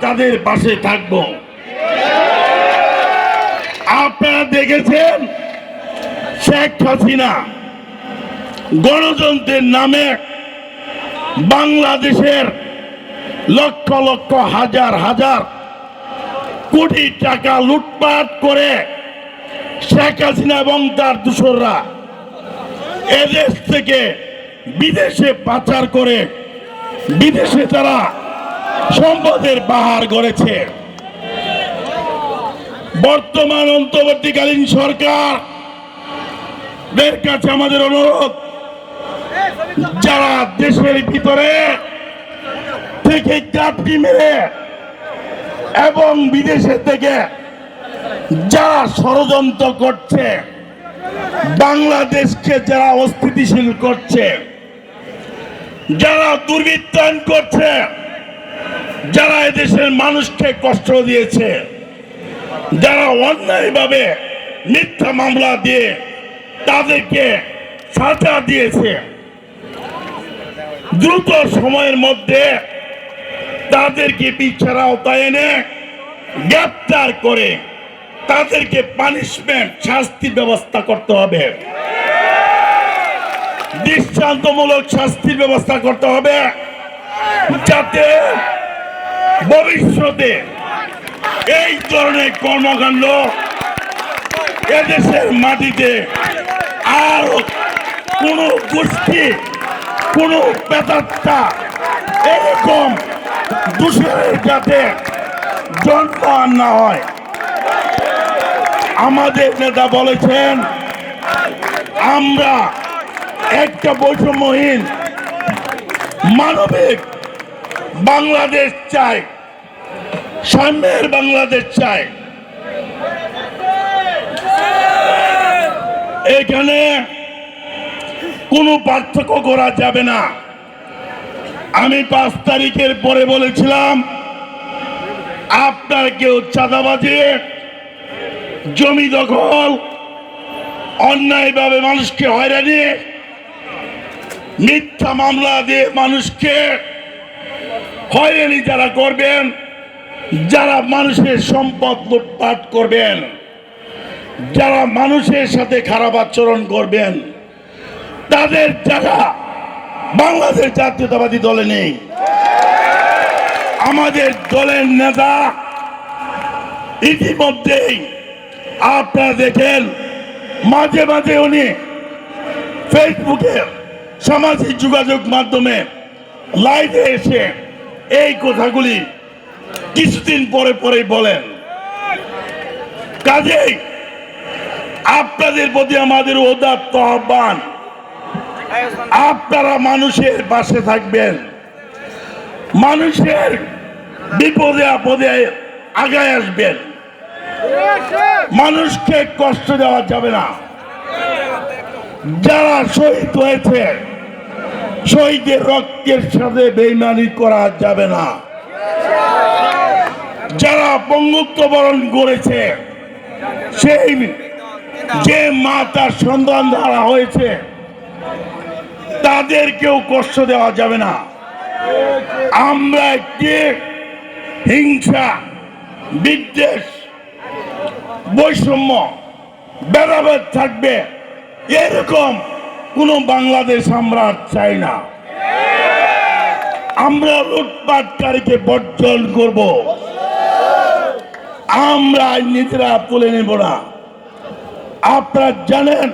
তাদের পাশে থাকব। আপনারা দেখেছেন শেখ হাসিনা গণতন্ত্রের নামে বাংলাদেশের লক্ষ লক্ষ হাজার হাজার কোটি টাকা লুটপাট করে শেখ হাসিনা এবং তার দোসররা এদেশ থেকে বিদেশে পাচার করে বিদেশে তারা সম্পদের পাহাড় গড়েছে। বর্তমান অন্তর্বর্তীকালীন সরকারের কাছে আমাদের অনুরোধ, যারা দেশের ভিতরে থেকে চাপটি মেরে এবং বিদেশে থেকে যারা ষড়যন্ত্র করছে, বাংলাদেশকে যারা অস্থিতিশীল করছে, যারা দুর্বৃত্তায়ন করছে, যারা এদেশের মানুষকে কষ্ট দিয়েছে, যারা অন্যায়ভাবে মিথ্যা মামলা দিয়ে তাদেরকে সাজা দিয়েছে, দ্রুত সময়ের মধ্যে তাদেরকে বিচার আওতায় এনে গ্রেপ্তার করে তাদেরকে পানিশমেন্ট শাস্তির ব্যবস্থা করতে হবে, দৃষ্টান্তমূলক শাস্তির ব্যবস্থা করতে হবে, যাতে ভবিষ্যতে এই ধরনের কর্মকাণ্ড এদেশের মাটিতে আর কোন গোষ্ঠী, কোন পেতাত্তা এরকম দূষণের যাতে জন্ম না হয়। আমাদের নেতা বলেছেন আমরা একটা বৈষম্যহীন মানবিক বাংলাদেশ চাই, সাম্যের বাংলাদেশ চাই। এখানে কোনো পার্থক্য করা যাবে না। আমি 5 তারিখের পরে বলেছিলাম আপনার কেউ চাঁদাবাজি, জমি দখল, অন্যায়ভাবে মানুষকে হয়রানি, মিথ্যা মামলা দিয়ে মানুষকে হয়রানি যারা করবেন, যারা মানুষের সম্পদ লুটপাট করবেন, যারা মানুষের সাথে খারাপ আচরণ করবেন, তাদের জায়গা বাংলাদেশ জাতীয়তাবাদী দলে নেই। আমাদের দলের নেতা ইতিমধ্যেই আপনারা দেখেন মাঝে মাঝে উনি ফেসবুকে, সামাজিক যোগাযোগ মাধ্যমে লাইভে এসে এই কথাগুলি কিছুদিন পরে পরেই বলেন। কাজেই আপনাদের প্রতি আমাদের উদাত্ত আহ্বান, আপনারা মানুষের পাশে থাকবেন, মানুষের বিপদে আপদে আগায় আসবেন, মানুষকে কষ্ট দেওয়া যাবে না। যারা শহীদ হয়েছে, শহীদের রক্তের সাথে বেইমানি করা যাবে না। যারা পঙ্গুত্ব বরণ করেছে, সেই যে মা তার সন্তান দ্বারা হয়েছে, তাদেরকেও কষ্ট দেওয়া যাবে না। আমরা একটি হিংসা, বিদ্বেষ, বৈষম্য, ভেদাভেদ থাকবে এরকম কোন বাংলাদেশ আমরা চাই না। আমরা লুটপাটকারীকে বর্জন করব, আমরা নিজেরা তুলে নেব না। আপনারা জানেন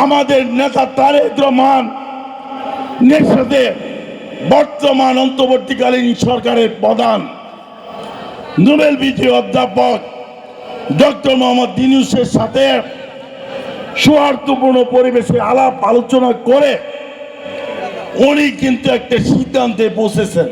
আমাদের নেতা তারেক রহমানের সাথে বর্তমান অন্তর্বর্তীকালীন সরকারের প্রধান নোবেল বিজয়ী অধ্যাপক ডক্টর মোহাম্মদ ইউনূসের সাথে সৌহার্দ্যপূর্ণ পরিবেশে আলাপ আলোচনা করে উনি কিন্তু একটা সিদ্ধান্তে পৌঁছেছেন।